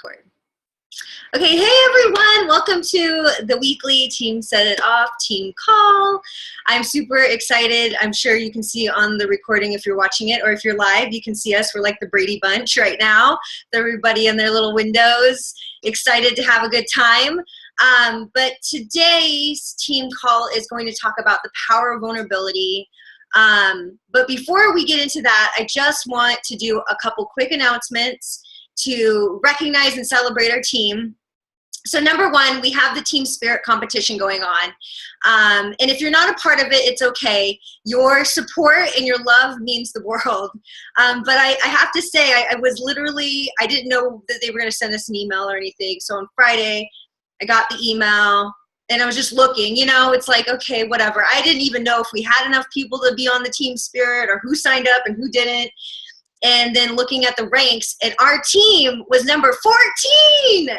Record. Okay, hey everyone, welcome to the weekly Team Set It Off team call. I'm super excited. I'm sure you can see on the recording if you're watching it, or if you're live, you can see us. We're like the Brady Bunch right now. Everybody in their little windows, excited to have a good time. But today's team call is going to talk about the power of vulnerability. But before we get into that, I just want to do a couple quick announcements to recognize and celebrate our team. So number one, we have the Team Spirit competition going on. And if you're not a part of it, it's okay. Your support and your love means the world. But I have to say, I didn't know that they were going to send us an email or anything. So on Friday, I got the email and I was just looking, it's like, okay, whatever. I didn't even know if we had enough people to be on the Team Spirit or who signed up and who didn't. And then looking at the ranks, and our team was number 14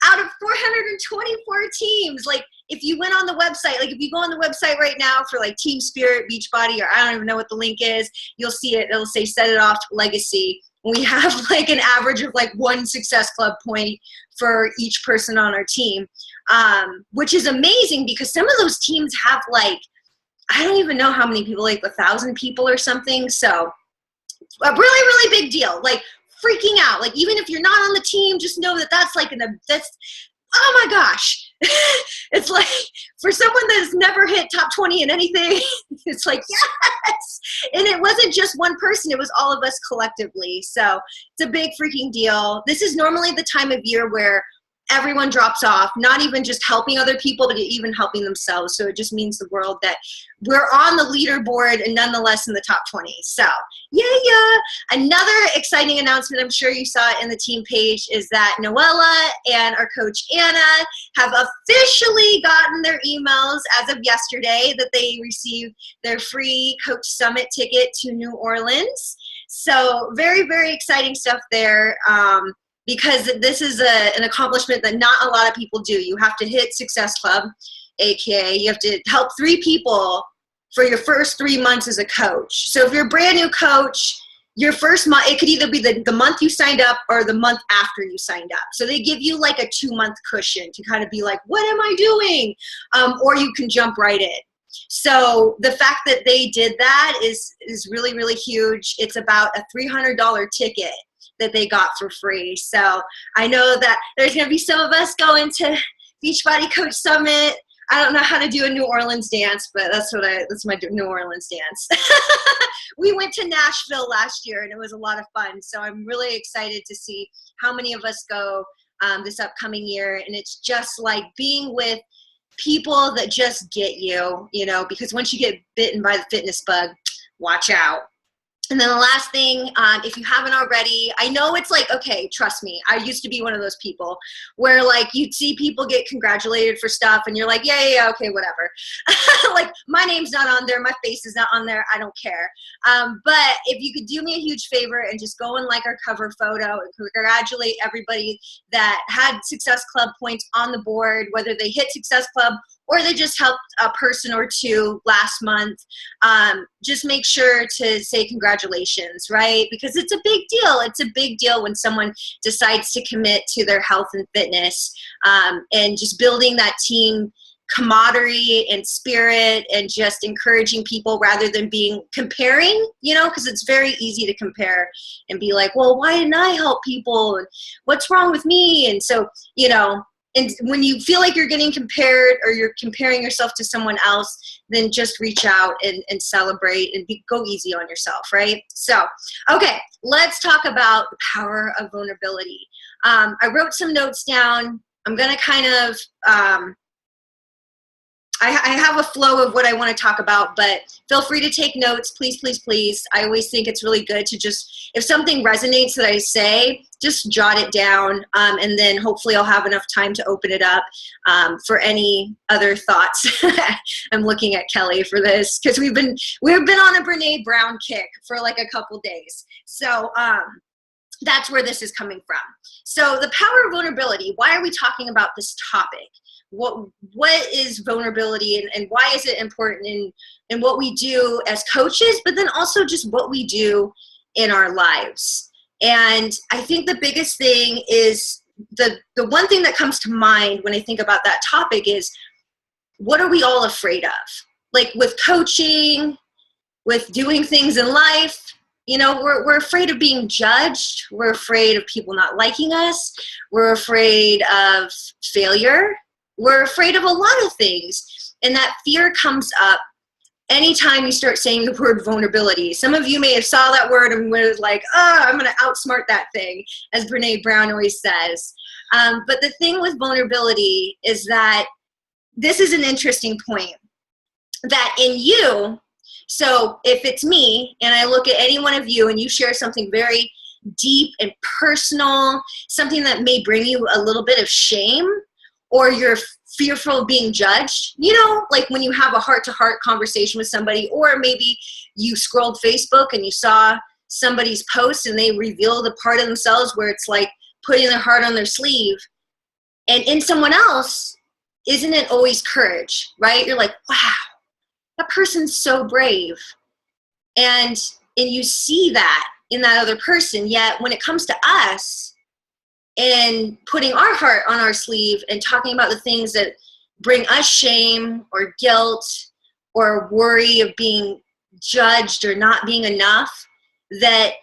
out of 424 teams. Like, if you went on the website, if you go on the website right now for like Team Spirit, Beachbody, or I don't even know what the link is, you'll see it. It'll say Set It Off Legacy. We have like an average of like 1 Success Club point for each person on our team, which is amazing because some of those teams have like, I don't even know how many people, like 1,000 people or something. So a really, really big deal, like freaking out. Like, even if you're not on the team, just know that that's like, oh my gosh. It's like, for someone that's never hit top 20 in anything, it's like, yes. And it wasn't just one person, it was all of us collectively. So it's a big freaking deal. This is normally the time of year where everyone drops off, not even just helping other people, but even helping themselves. So it just means the world that we're on the leaderboard and nonetheless in the top 20. So yeah. Another exciting announcement, I'm sure you saw it in the team page, is that Noella and our coach Anna have officially gotten their emails as of yesterday that they received their free Coach Summit ticket to New Orleans. So very, very exciting stuff there. Because this is an accomplishment that not a lot of people do. You have to hit Success Club, aka you have to help 3 people for your first 3 months as a coach. So if you're a brand new coach, your first month, it could either be the month you signed up or the month after you signed up. So they give you like a 2-month cushion to kind of be like, what am I doing? Or you can jump right in. So the fact that they did that is really, really huge. It's about a $300 ticket that they got for free. So I know that there's going to be some of us going to Beachbody Coach Summit. I don't know how to do a New Orleans dance, but that's my New Orleans dance. We went to Nashville last year and it was a lot of fun. So I'm really excited to see how many of us go this upcoming year. And it's just like being with people that just get you, because once you get bitten by the fitness bug, watch out. And then the last thing, if you haven't already, I know it's like, okay, trust me, I used to be one of those people where like you'd see people get congratulated for stuff and you're like, yeah, okay, whatever. Like, my name's not on there, my face is not on there, I don't care. But if you could do me a huge favor and just go and like our cover photo and congratulate everybody that had Success Club points on the board, whether they hit Success Club or they just helped a person or two last month, just make sure to say congratulations, right? Because it's a big deal. It's a big deal when someone decides to commit to their health and fitness, and just building that team camaraderie and spirit and just encouraging people rather than comparing, because it's very easy to compare and be like, well, why didn't I help people? And what's wrong with me? And so, and when you feel like you're getting compared or you're comparing yourself to someone else, then just reach out and celebrate and go easy on yourself, right? So, okay, let's talk about the power of vulnerability. I wrote some notes down. I'm going to kind of, I have a flow of what I want to talk about, but feel free to take notes, please, please, please. I always think it's really good to just, if something resonates that I say, just jot it down, and then hopefully I'll have enough time to open it up for any other thoughts. I'm looking at Kelly for this because we've been on a Brene Brown kick for like a couple days. So that's where this is coming from. So the power of vulnerability. Why are we talking about this topic? What is vulnerability and why is it important in what we do as coaches, but then also just what we do in our lives? And I think the biggest thing is the one thing that comes to mind when I think about that topic is, what are we all afraid of? Like with coaching, with doing things in life, we're afraid of being judged. We're afraid of people not liking us. We're afraid of failure. We're afraid of a lot of things. And that fear comes up anytime you start saying the word vulnerability. Some of you may have saw that word and was like, oh, I'm going to outsmart that thing, as Brene Brown always says. But the thing with vulnerability is that this is an interesting point, that in you, so if it's me and I look at any one of you and you share something very deep and personal, something that may bring you a little bit of shame, or you're fearful of being judged, like when you have a heart-to-heart conversation with somebody, or maybe you scrolled Facebook and you saw somebody's post and they reveal the part of themselves where it's like putting their heart on their sleeve. And in someone else, isn't it always courage, right? You're like, wow, that person's so brave. And you see that in that other person. Yet when it comes to us and putting our heart on our sleeve and talking about the things that bring us shame or guilt or worry of being judged or not being enough, that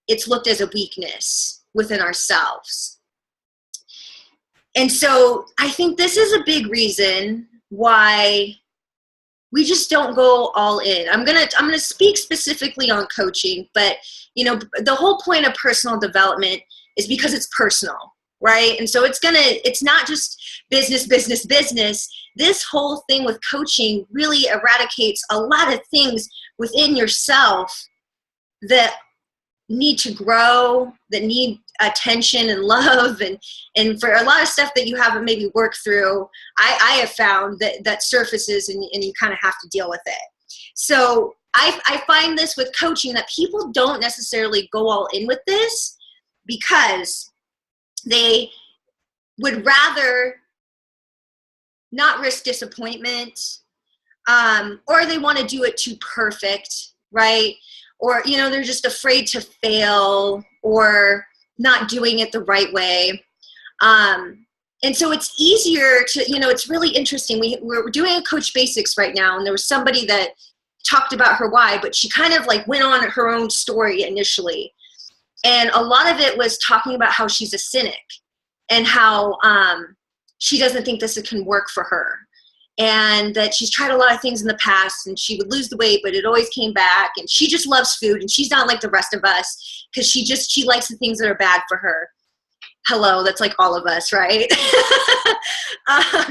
it's looked as a weakness within ourselves. And so I think this is a big reason why we just don't go all in. I'm gonna speak specifically on coaching, but the whole point of personal development is because it's personal, right? And so it's not just business. This whole thing with coaching really eradicates a lot of things within yourself that need to grow, that need attention and love, and for a lot of stuff that you haven't maybe worked through, I have found that surfaces and you kind of have to deal with it. So I find this with coaching, that people don't necessarily go all in with this because they would rather not risk disappointment, or they want to do it too perfect, right? Or, they're just afraid to fail or not doing it the right way. And so it's easier to, it's really interesting. We're doing a Coach Basics right now, and there was somebody that talked about her why, but she kind of like went on her own story initially. And a lot of it was talking about how she's a cynic and how she doesn't think this can work for her. And that she's tried a lot of things in the past and she would lose the weight, but it always came back. And she just loves food, and she's not like the rest of us because she likes the things that are bad for her. Hello, that's like all of us, right?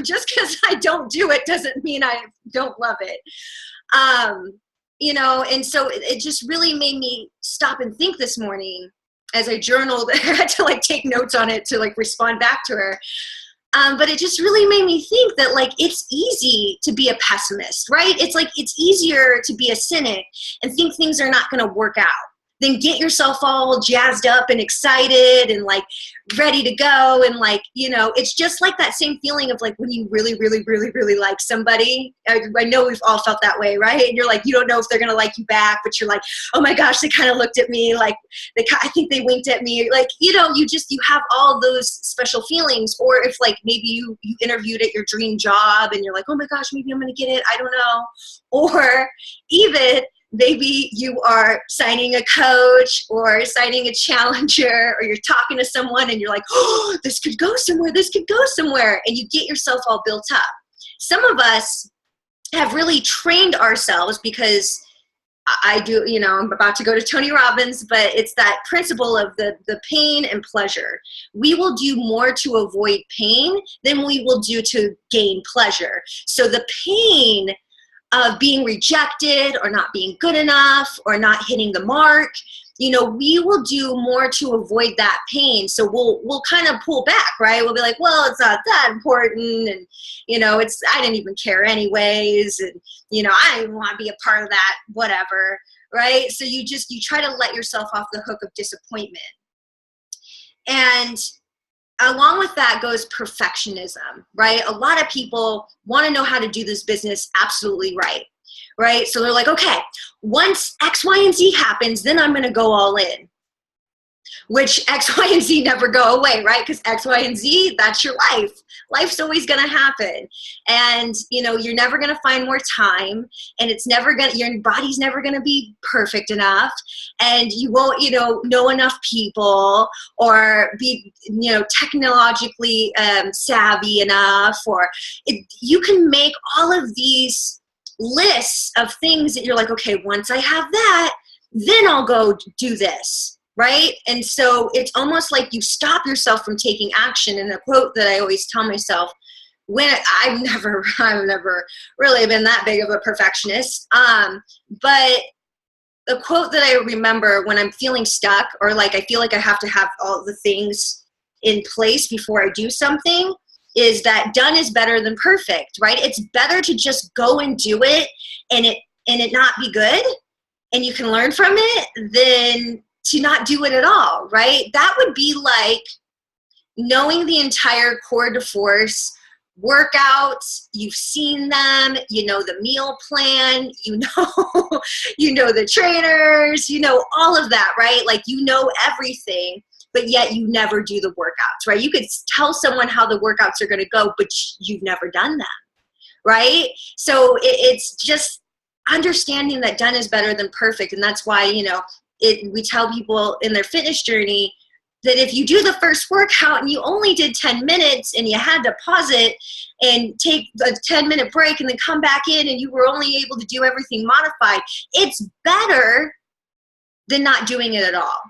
Just because I don't do it doesn't mean I don't love it. And so it just really made me stop and think this morning as I journaled. I had to like take notes on it to like respond back to her. But it just really made me think that like it's easy to be a pessimist, right? It's like it's easier to be a cynic and think things are not going to work out than get yourself all jazzed up and excited and like ready to go. And like, it's just like that same feeling of like when you really, really, really, really like somebody. I know we've all felt that way, right? And you're like, you don't know if they're going to like you back, but you're like, oh my gosh, they kind of looked at me like I think they winked at me. Like, you have all those special feelings. Or if like maybe you interviewed at your dream job and you're like, oh my gosh, maybe I'm going to get it. I don't know. Or even maybe you are signing a coach or signing a challenger, or you're talking to someone and you're like, oh, this could go somewhere, and you get yourself all built up. Some of us have really trained ourselves, because I do, I'm about to go to Tony Robbins, but it's that principle of the pain and pleasure. We will do more to avoid pain than we will do to gain pleasure. So the pain of being rejected or not being good enough or not hitting the mark, we will do more to avoid that pain. So we'll kind of pull back, right? We'll be like, well, it's not that important. And, I didn't even care anyways. And, I didn't even want to be a part of that, whatever. Right. So you try to let yourself off the hook of disappointment. And along with that goes perfectionism, right? A lot of people want to know how to do this business absolutely right? So they're like, okay, once X, Y, and Z happens, then I'm going to go all in. which X, Y, and Z never go away, right? Because X, Y, and Z, that's your life. Life's always going to happen. And, you know, you're never going to find more time, and it's never going to, your body's never going to be perfect enough, and you won't, you know enough people, or be, you know, technologically savvy enough, or you can make all of these lists of things that you're like, okay, once I have that, then I'll go do this. Right? And so it's almost like you stop yourself from taking action. And a quote that I always tell myself, when I've never really been that big of a perfectionist. But the quote that I remember when I'm feeling stuck, or like I feel like I have to have all the things in place before I do something, is that done is better than perfect, right? It's better to just go and do it and it not be good, and you can learn from it, than to not do it at all, right? That would be like knowing the entire core de force workouts. You've seen them, you know the meal plan, you know, you know the trainers, you know all of that, right? Like you know everything, but yet you never do the workouts, right? You could tell someone how the workouts are going to go, but you've never done them, right? So it's just understanding that done is better than perfect. And that's why, you know, we tell people in their fitness journey that if you do the first workout and you only did 10 minutes and you had to pause it and take a 10-minute break and then come back in and you were only able to do everything modified, it's better than not doing it at all.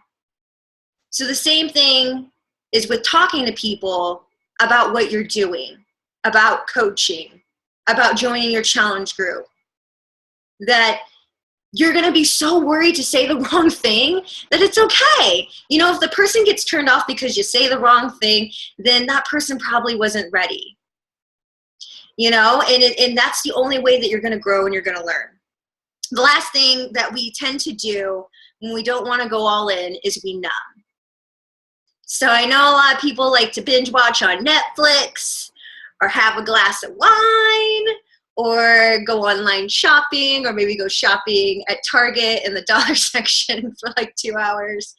So the same thing is with talking to people about what you're doing, about coaching, about joining your challenge group, that you're going to be so worried to say the wrong thing that it's okay. You know, if the person gets turned off because you say the wrong thing, then that person probably wasn't ready. You know, and that's the only way that you're going to grow and you're going to learn. The last thing that we tend to do when we don't want to go all in is we numb. So I know a lot of people like to binge watch on Netflix, or have a glass of wine, or go online shopping, or maybe go shopping at Target in the dollar section for like 2 hours.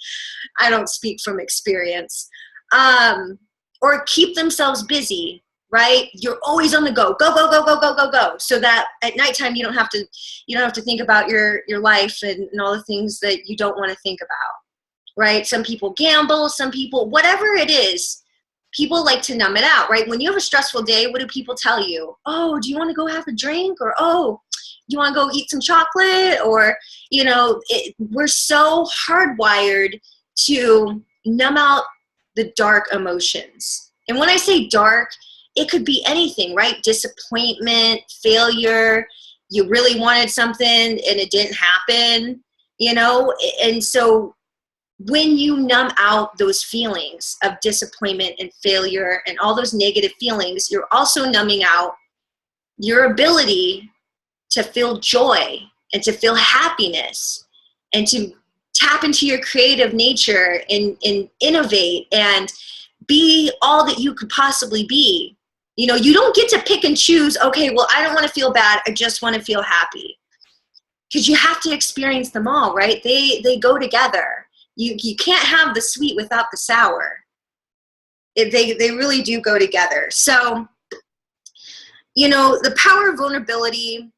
I don't speak from experience. Or keep themselves busy, right? You're always on the go, go, go, go, go, go, go, go. So that at nighttime you don't have to think about your life and all the things that you don't want to think about, right? Some people gamble, some people, whatever it is, people like to numb it out, right? When you have a stressful day, what do people tell you? Oh, do you want to go have a drink? Or, oh, you want to go eat some chocolate? Or, you know, we're so hardwired to numb out the dark emotions. And when I say dark, it could be anything, right? Disappointment, failure, you really wanted something and it didn't happen, you know? And so when you numb out those feelings of disappointment and failure and all those negative feelings, you're also numbing out your ability to feel joy and to feel happiness and to tap into your creative nature and innovate and be all that you could possibly be. You know, you don't get to pick and choose, okay, well, I don't want to feel bad, I just want to feel happy. Because you have to experience them all, right? They go together. You can't have the sweet without the sour. They really do go together. So, you know, the power of vulnerability,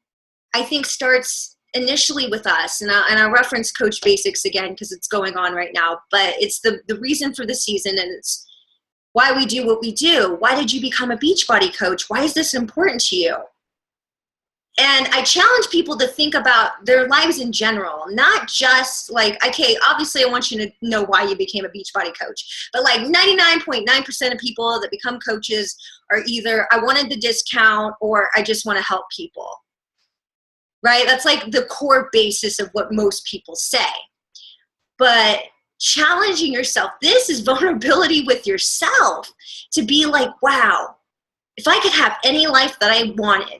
I think, starts initially with us. And I'll reference Coach Basics again because it's going on right now. But it's the reason for the season, and it's why we do what we do. Why did you become a Beachbody coach? Why is this important to you? And I challenge people to think about their lives in general, not just like, okay, obviously I want you to know why you became a Beachbody coach, but like 99.9% of people that become coaches are either I wanted the discount or I just want to help people, right? That's like the core basis of what most people say. But challenging yourself, this is vulnerability with yourself, to be like, wow, if I could have any life that I wanted.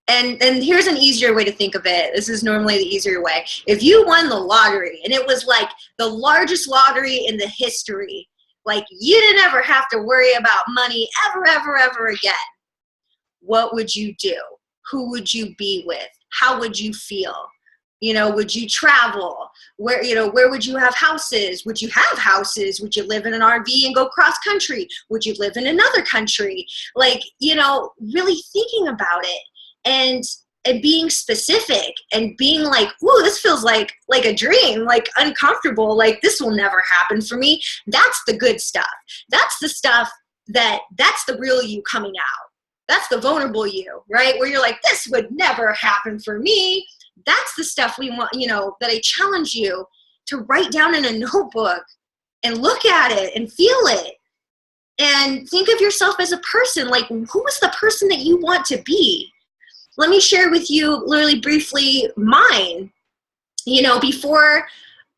And here's an easier way to think of it. This is normally the easier way. If you won the lottery and it was like the largest lottery in the history, like you didn't ever have to worry about money ever, ever, ever again, what would you do? Who would you be with? How would you feel? Would you travel? Where would you have houses? Would you have houses? Would you live in an RV and go cross country? Would you live in another country? Really thinking about it and being specific and being like, ooh, this feels like a dream, like uncomfortable, like this will never happen for me. That's the good stuff. That's the stuff that's the real you coming out. That's the vulnerable you, right? Where you're like, this would never happen for me. That's the stuff we want, that I challenge you to write down in a notebook and look at it and feel it and think of yourself as a person. Like, who is the person that you want to be? Let me share with you really briefly mine. Before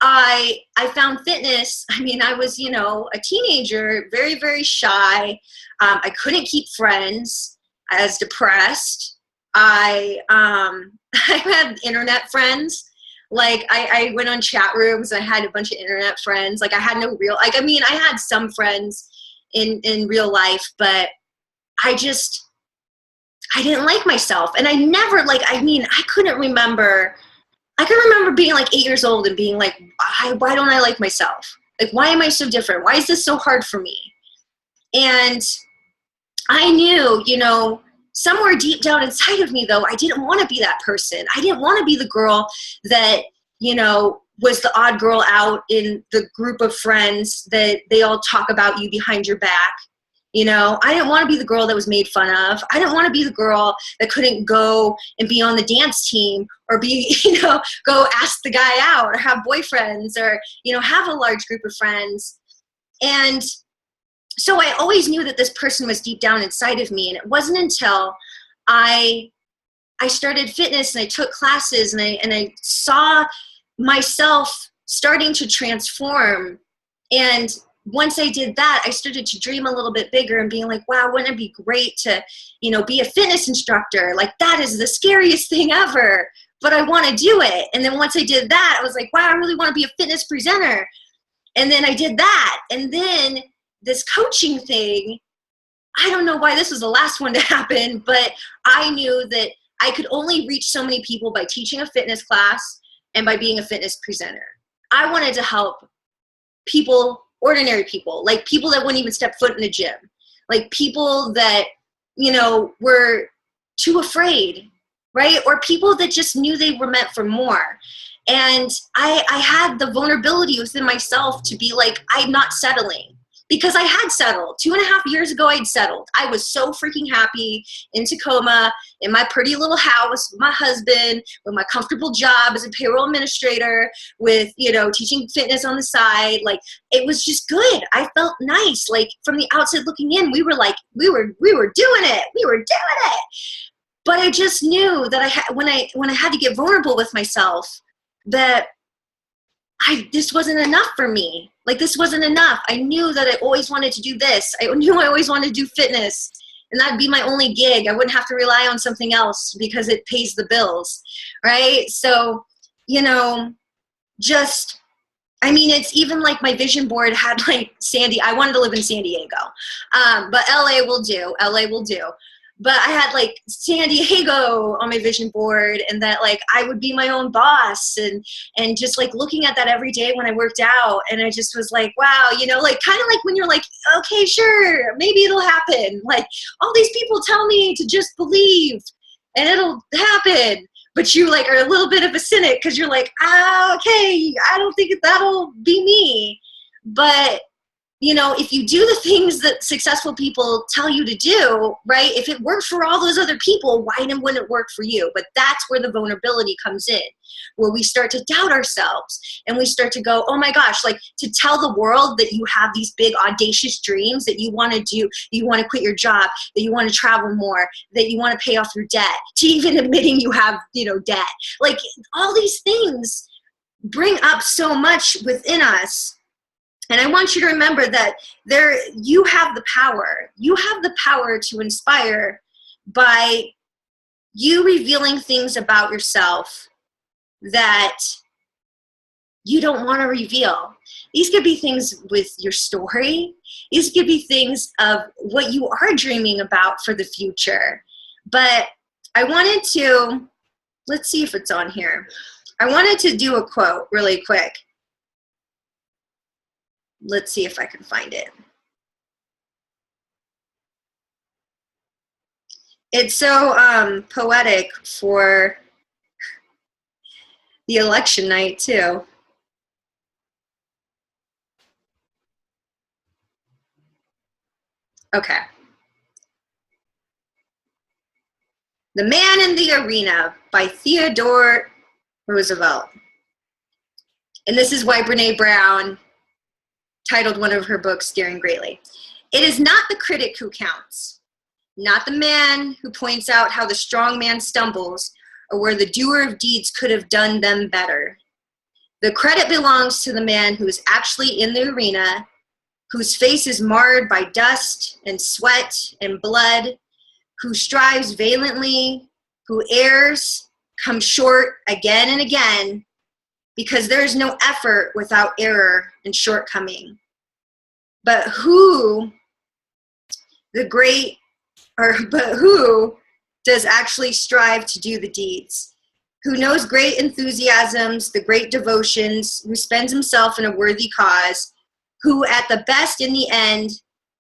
I found fitness, I was, a teenager, very, very shy. I couldn't keep friends. I was depressed. I had internet friends. I went on chat rooms. I had a bunch of internet friends. I had no real, I had some friends in real life, but I didn't like myself. And I never, I couldn't remember. I can remember being 8 years old and being like, why don't I like myself? Why am I so different? Why is this so hard for me? And I knew, somewhere deep down inside of me, though, I didn't want to be that person. I didn't want to be the girl that, was the odd girl out in the group of friends that they all talk about you behind your back. I didn't want to be the girl that was made fun of. I didn't want to be the girl that couldn't go and be on the dance team or go ask the guy out or have boyfriends or, have a large group of friends. And so I always knew that this person was deep down inside of me. And it wasn't until I started fitness and I took classes and I saw myself starting to transform. And once I did that, I started to dream a little bit bigger and being like, wow, wouldn't it be great to, be a fitness instructor? That is the scariest thing ever, but I want to do it. And then once I did that, I was like, wow, I really want to be a fitness presenter. And then I did that. And then this coaching thing, I don't know why this was the last one to happen, but I knew that I could only reach so many people by teaching a fitness class and by being a fitness presenter. I wanted to help people, ordinary people, people that wouldn't even step foot in a gym, people that, were too afraid, right? Or people that just knew they were meant for more. And I had the vulnerability within myself to be like, I'm not settling. Because I had settled. 2.5 years ago, I'd settled. I was so freaking happy in Tacoma, in my pretty little house with my husband, with my comfortable job as a payroll administrator, with, teaching fitness on the side. It was just good. I felt nice. From the outside looking in, we were doing it. We were doing it. But I just knew that when I had to get vulnerable with myself, that this wasn't enough for me. This wasn't enough. I knew that I always wanted to do this. I knew I always wanted to do fitness. And that'd be my only gig. I wouldn't have to rely on something else because it pays the bills, right? So, it's even my vision board had I wanted to live in San Diego. But LA will do. But I had San Diego on my vision board, and that I would be my own boss, and just looking at that every day when I worked out, and I just was like, wow, kind of when you're okay, sure, maybe it'll happen. All these people tell me to just believe and it'll happen. But you are a little bit of a cynic because you're okay, I don't think that'll be me. But if you do the things that successful people tell you to do, right? If it worked for all those other people, why wouldn't it work for you? But that's where the vulnerability comes in, where we start to doubt ourselves and we start to go, oh my gosh, to tell the world that you have these big audacious dreams that you want to do, you want to quit your job, that you want to travel more, that you want to pay off your debt, to even admitting you have, debt. All these things bring up so much within us. And I want you to remember that you have the power. You have the power to inspire by you revealing things about yourself that you don't want to reveal. These could be things with your story. These could be things of what you are dreaming about for the future. But I wanted to, let's see if it's on here. I wanted to do a quote really quick. Let's see if I can find it. It's so poetic for the election night too. Okay. The Man in the Arena by Theodore Roosevelt. And this is why Brene Brown titled one of her books, Daring Greatly. It is not the critic who counts, not the man who points out how the strong man stumbles or where the doer of deeds could have done them better. The credit belongs to the man who is actually in the arena, whose face is marred by dust and sweat and blood, who strives valiantly, who errs, comes short again and again, because there is no effort without error and shortcoming. But who does actually strive to do the deeds? Who knows great enthusiasms, the great devotions, who spends himself in a worthy cause, who at the best in the end,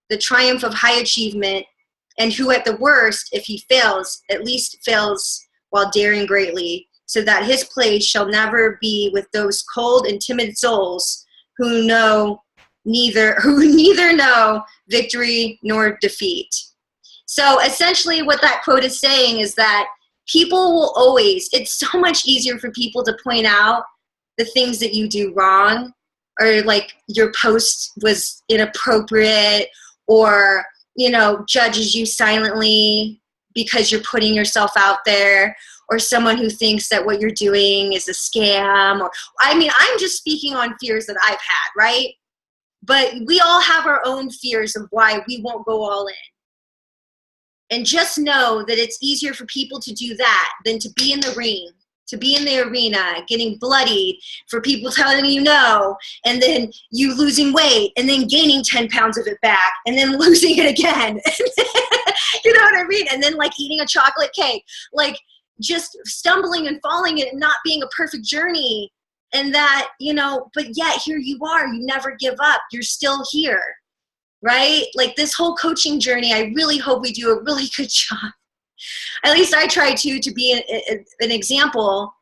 the triumph of high achievement, and who at the worst, if he fails, at least fails while daring greatly, so that his place shall never be with those cold and timid souls who neither know victory nor defeat. So essentially what that quote is saying is that people will always, it's so much easier for people to point out the things that you do wrong, or like your post was inappropriate, or, you know, judges you silently because you're putting yourself out there, or someone who thinks that what you're doing is a scam, or, I mean, I'm just speaking on fears that I've had, right? But we all have our own fears of why we won't go all in. And just know that it's easier for people to do that than to be in the ring, to be in the arena, getting bloodied, for people telling you no, and then you losing weight, and then gaining 10 pounds of it back, and then losing it again. You know what I mean? And then like eating a chocolate cake, like just stumbling and falling and not being a perfect journey. And that, you know, but yet here you are, you never give up, you're still here. Right? Like this whole coaching journey, I really hope we do a really good job. At least I try to be an example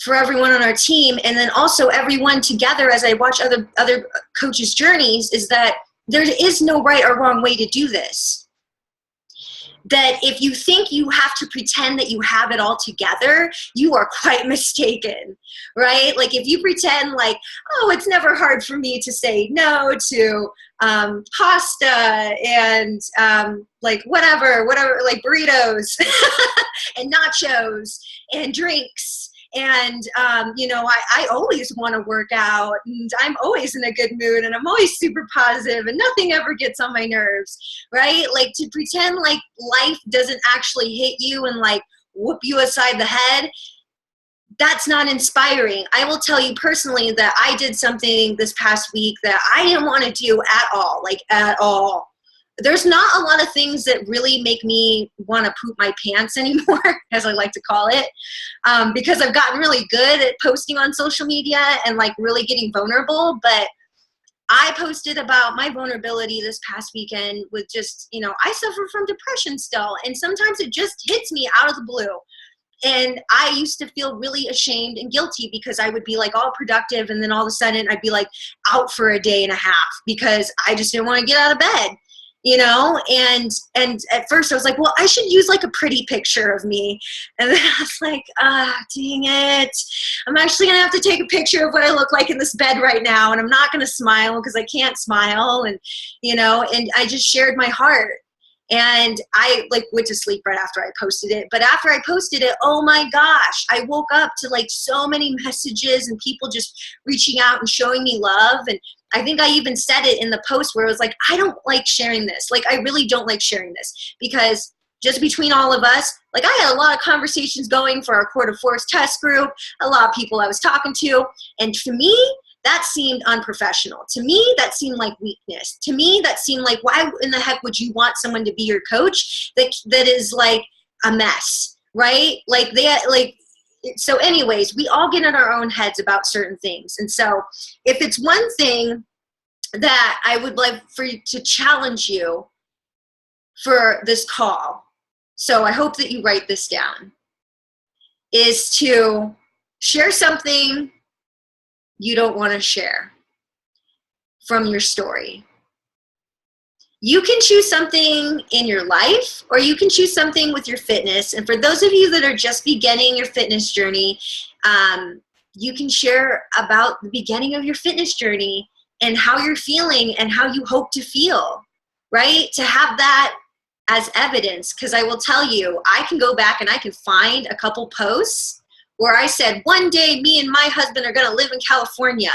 for everyone on our team, and then also everyone together as I watch other coaches' journeys, is that there is no right or wrong way to do this. That if you think you have to pretend that you have it all together, you are quite mistaken, right? Like if you pretend like, oh, it's never hard for me to say no to pasta and like whatever, like burritos and nachos and drinks. And, you know, I always want to work out, and I'm always in a good mood, and I'm always super positive, and nothing ever gets on my nerves, right? Like to pretend like life doesn't actually hit you and like whoop you aside the head, that's not inspiring. I will tell you personally that I did something this past week that I didn't want to do at all, like at all. There's not a lot of things that really make me want to poop my pants anymore, as I like to call it, because I've gotten really good at posting on social media and like really getting vulnerable. But I posted about my vulnerability this past weekend with just, you know, I suffer from depression still, and sometimes it just hits me out of the blue. And I used to feel really ashamed and guilty because I would be like all productive, and then all of a sudden I'd be like out for a day and a half because I just didn't want to get out of bed. You know, and at first I was like, well, I should use like a pretty picture of me. And then I was like, dang it. I'm actually going to have to take a picture of what I look like in this bed right now. And I'm not going to smile because I can't smile. And, you know, and I just shared my heart. And I like went to sleep right after I posted it. But after I posted it, oh my gosh, I woke up to like so many messages and people just reaching out and showing me love. And I think I even said it in the post where it was like, I don't like sharing this. Like, I really don't like sharing this, because just between all of us, like I had a lot of conversations going for our quarter force test group, a lot of people I was talking to. And to me, that seemed unprofessional. To me, that seemed like weakness. To me, that seemed like, why in the heck would you want someone to be your coach that is like a mess, right? Like so anyways, we all get in our own heads about certain things. And so if it's one thing that I would like for you to challenge you for this call, so I hope that you write this down, is to share something you don't want to share from your story. You can choose something in your life, or you can choose something with your fitness. And for those of you that are just beginning your fitness journey, you can share about the beginning of your fitness journey and how you're feeling and how you hope to feel, right? To have that as evidence, because I will tell you, I can go back and I can find a couple posts where I said, one day me and my husband are going to live in California.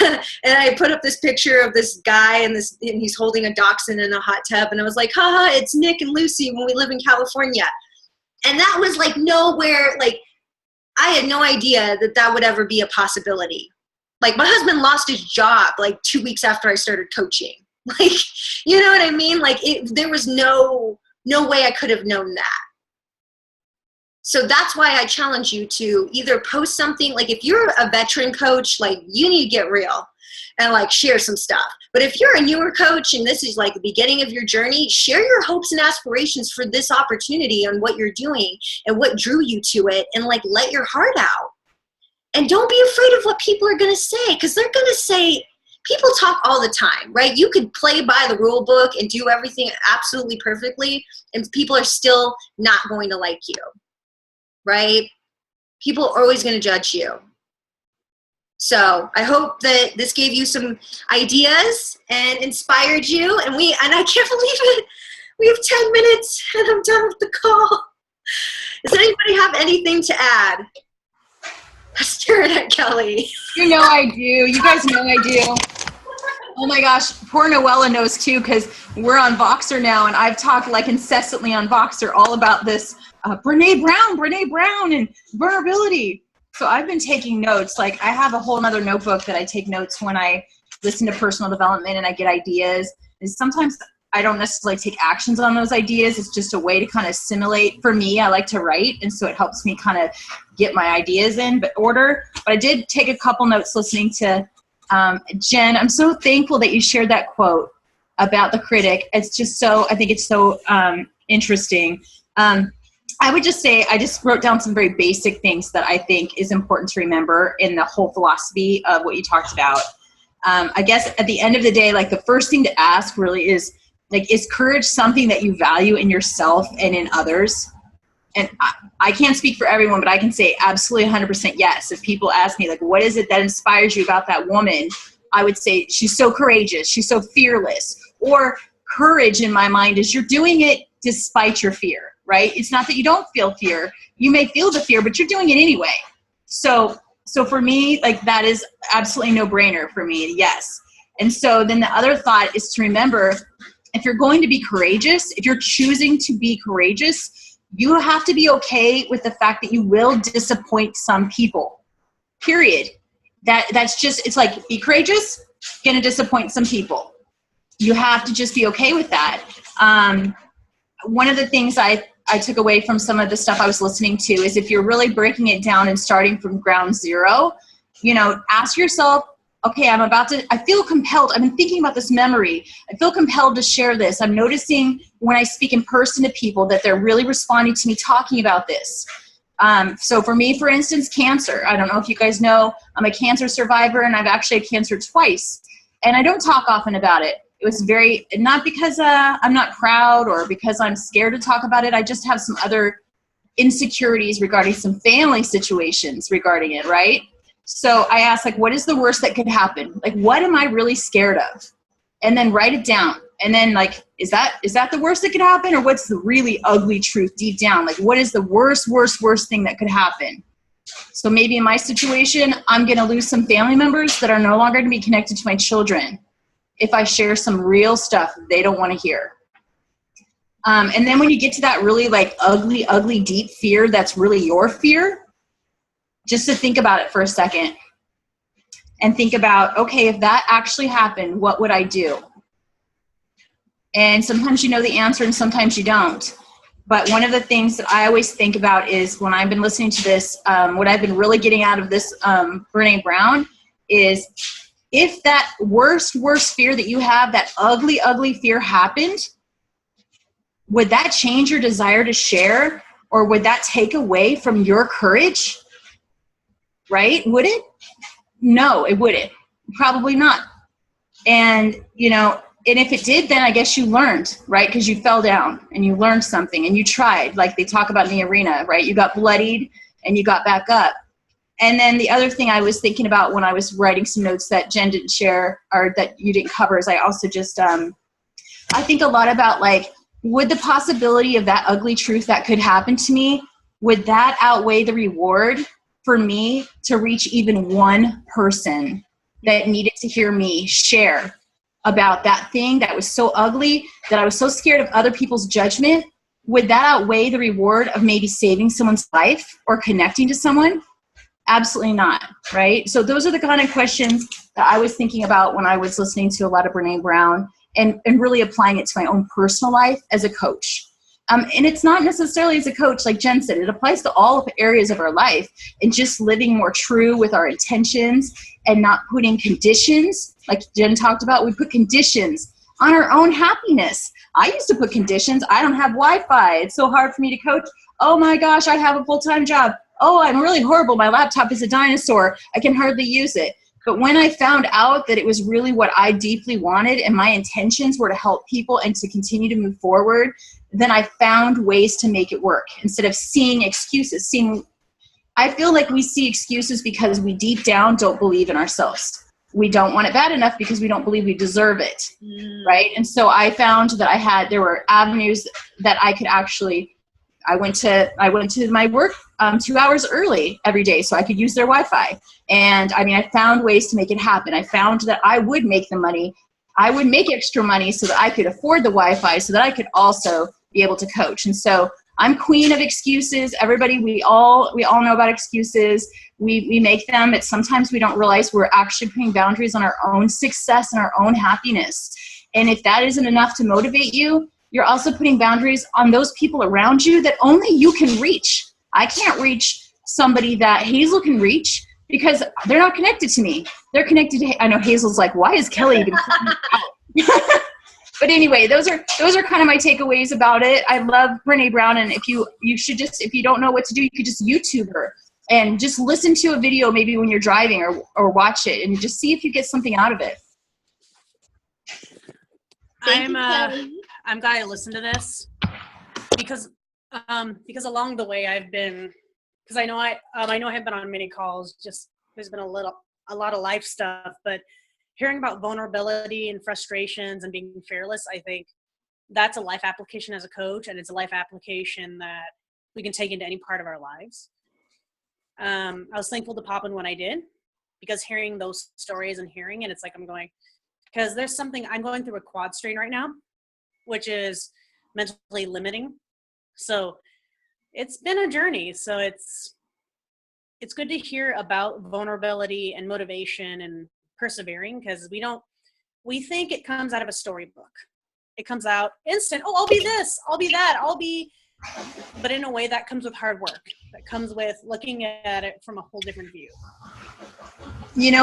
And I put up this picture of this guy and he's holding a dachshund in a hot tub. And I was like, haha, it's Nick and Lucy when we live in California. And that was like nowhere, like I had no idea that that would ever be a possibility. Like my husband lost his job like 2 weeks after I started coaching. Like, you know what I mean? Like there was no way I could have known that. So that's why I challenge you to either post something, like if you're a veteran coach, like you need to get real and like share some stuff. But if you're a newer coach and this is like the beginning of your journey, share your hopes and aspirations for this opportunity on what you're doing and what drew you to it, and like let your heart out. And don't be afraid of what people are going to say, because they're going to say, people talk all the time, right? You could play by the rule book and do everything absolutely perfectly, and people are still not going to like you. Right? People are always going to judge you. So I hope that this gave you some ideas and inspired you. And I can't believe it. We have 10 minutes and I'm done with the call. Does anybody have anything to add? I'm staring at Kelly. You know I do. You guys know I do. Oh my gosh, poor Noella knows too, because we're on Voxer now, and I've talked like incessantly on Voxer all about this Brene Brown and vulnerability. So I've been taking notes. Like I have a whole other notebook that I take notes when I listen to personal development and I get ideas. And sometimes I don't necessarily take actions on those ideas. It's just a way to kind of assimilate. For me, I like to write, and so it helps me kind of get my ideas in order. But I did take a couple notes listening to Jen. I'm so thankful that you shared that quote about the critic. It's just so, I think it's so interesting. I would just say, I just wrote down some very basic things that I think is important to remember in the whole philosophy of what you talked about. I guess at the end of the day, like the first thing to ask really is, like, is courage something that you value in yourself and in others? And I can't speak for everyone, but I can say absolutely 100% yes. If people ask me, like, what is it that inspires you about that woman? I would say she's so courageous. She's so fearless. Or courage in my mind is you're doing it despite your fear, right? It's not that you don't feel fear. You may feel the fear, but you're doing it anyway. So for me, like that is absolutely no brainer for me. Yes. And so then the other thought is to remember, if you're going to be courageous, if you're choosing to be courageous, you have to be okay with the fact that you will disappoint some people, period. That's just, it's like, be courageous, gonna disappoint some people. You have to just be okay with that. One of the things I took away from some of the stuff I was listening to is, if you're really breaking it down and starting from ground zero, ask yourself, okay, I feel compelled. I've been thinking about this memory. I feel compelled to share this. I'm noticing when I speak in person to people that they're really responding to me talking about this. So for me, for instance, cancer. I don't know if you guys know, I'm a cancer survivor, and I've actually had cancer twice. And I don't talk often about it. It was not because I'm not proud or because I'm scared to talk about it. I just have some other insecurities regarding some family situations regarding it, right? So I asked, like, what is the worst that could happen? Like, what am I really scared of? And then write it down. And then, like, is that the worst that could happen? Or what's the really ugly truth deep down? Like, what is the worst thing that could happen? So maybe in my situation, I'm going to lose some family members that are no longer going to be connected to my children if I share some real stuff they don't want to hear. And then when you get to that really like ugly, deep fear, that's really your fear, just to think about it for a second and think about, okay, if that actually happened, what would I do? And sometimes you know the answer and sometimes you don't. But one of the things that I always think about is when I've been listening to this, what I've been really getting out of this Brene Brown is, if that worst fear that you have, that ugly fear happened, would that change your desire to share, or would that take away from your courage? Right? Would it? No, it wouldn't. Probably not. And, and if it did, then I guess you learned, right? Because you fell down and you learned something and you tried, like they talk about in the arena, right? You got bloodied and you got back up. And then the other thing I was thinking about when I was writing some notes that Jen didn't share, or that you didn't cover, is I also just, I think a lot about, like, would the possibility of that ugly truth that could happen to me, would that outweigh the reward for me to reach even one person that needed to hear me share about that thing that was so ugly, that I was so scared of other people's judgment? Would that outweigh the reward of maybe saving someone's life or connecting to someone? Absolutely not, right? So those are the kind of questions that I was thinking about when I was listening to a lot of Brene Brown, and really applying it to my own personal life as a coach. And it's not necessarily as a coach, like Jen said, it applies to all areas of our life, and just living more true with our intentions and not putting conditions, like Jen talked about. We put conditions on our own happiness. I used to put conditions. I don't have Wi-Fi. It's so hard for me to coach. Oh my gosh, I have a full-time job. Oh, I'm really horrible. My laptop is a dinosaur. I can hardly use it. But when I found out that it was really what I deeply wanted, and my intentions were to help people and to continue to move forward, then I found ways to make it work instead of seeing excuses. I feel like we see excuses because we deep down don't believe in ourselves. We don't want it bad enough because we don't believe we deserve it, right? And so I found that there were avenues that I could actually, I went to my work 2 hours early every day so I could use their Wi-Fi. And I found ways to make it happen. I found that I would make the money. I would make extra money so that I could afford the Wi-Fi, so that I could also be able to coach. And so I'm queen of excuses. Everybody, we all know about excuses. We make them, but sometimes we don't realize we're actually putting boundaries on our own success and our own happiness. And if that isn't enough to motivate you, you're also putting boundaries on those people around you that only you can reach. I can't reach somebody that Hazel can reach because they're not connected to me. They're connected to, I know Hazel's like, why is Kelly even out? But anyway, those are kind of my takeaways about it. I love Brene Brown, and if you don't know what to do, you could just YouTube her and just listen to a video maybe when you're driving, or watch it and just see if you get something out of it. I'm glad I listened to this because along the way because I know I have been on many calls. Just there's been a lot of life stuff, but hearing about vulnerability and frustrations and being fearless, I think that's a life application as a coach, and it's a life application that we can take into any part of our lives. I was thankful to pop in when I did, because hearing those stories and it's like because there's something, I'm going through a quad strain right now, which is mentally limiting. So it's been a journey. So it's good to hear about vulnerability and motivation and persevering, because we think it comes out of a storybook. It comes out instant. Oh, I'll be this, I'll be that, but in a way that comes with hard work. That comes with looking at it from a whole different view.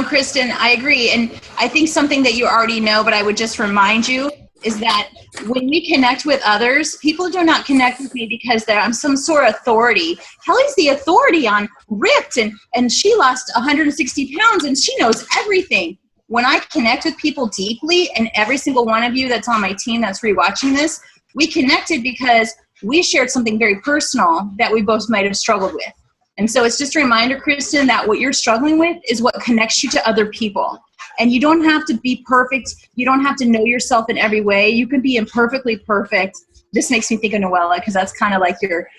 Kristen, I agree. And I think something that you already know, but I would just remind you, is that when we connect with others, people do not connect with me because I'm some sort of authority. Kelly's the authority on ripped, and she lost 160 pounds and she knows everything. When I connect with people deeply, and every single one of you that's on my team that's rewatching this, we connected because we shared something very personal that we both might have struggled with. And so it's just a reminder, Kristen, that what you're struggling with is what connects you to other people. And you don't have to be perfect. You don't have to know yourself in every way. You can be imperfectly perfect. This makes me think of Noella, because that's kind of like your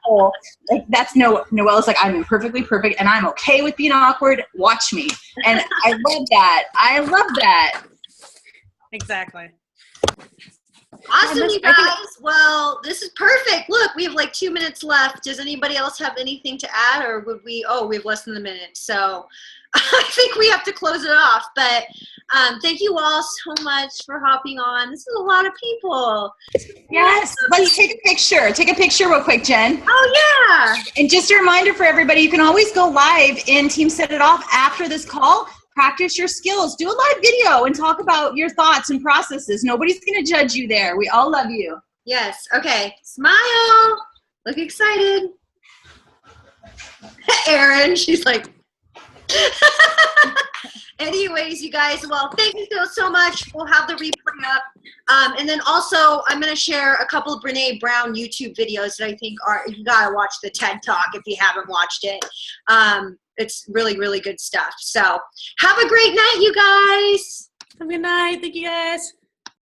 whole, like, that's Noella's like, I'm imperfectly perfect and I'm okay with being awkward. Watch me. And I love that. I love that. Exactly. Awesome, you guys. Well, this is perfect. Look, we have like 2 minutes left. Does anybody else have anything to add, or would we? Oh, we have less than a minute. So I think we have to close it off, but thank you all so much for hopping on. This is a lot of people. Yes, let's take a picture. Take a picture real quick, Jen. Oh, yeah. And just a reminder for everybody, you can always go live in Team Set It Off after this call. Practice your skills. Do a live video and talk about your thoughts and processes. Nobody's going to judge you there. We all love you. Yes. Okay. Smile. Look excited. Erin, she's like. Anyways, you guys, well, thank you so much. We'll have the replay up. And then also, I'm going to share a couple of Brene Brown YouTube videos that I think you got to watch the TED Talk if you haven't watched it. It's really, really good stuff. So have a great night, you guys. Have a good night. Thank you, guys.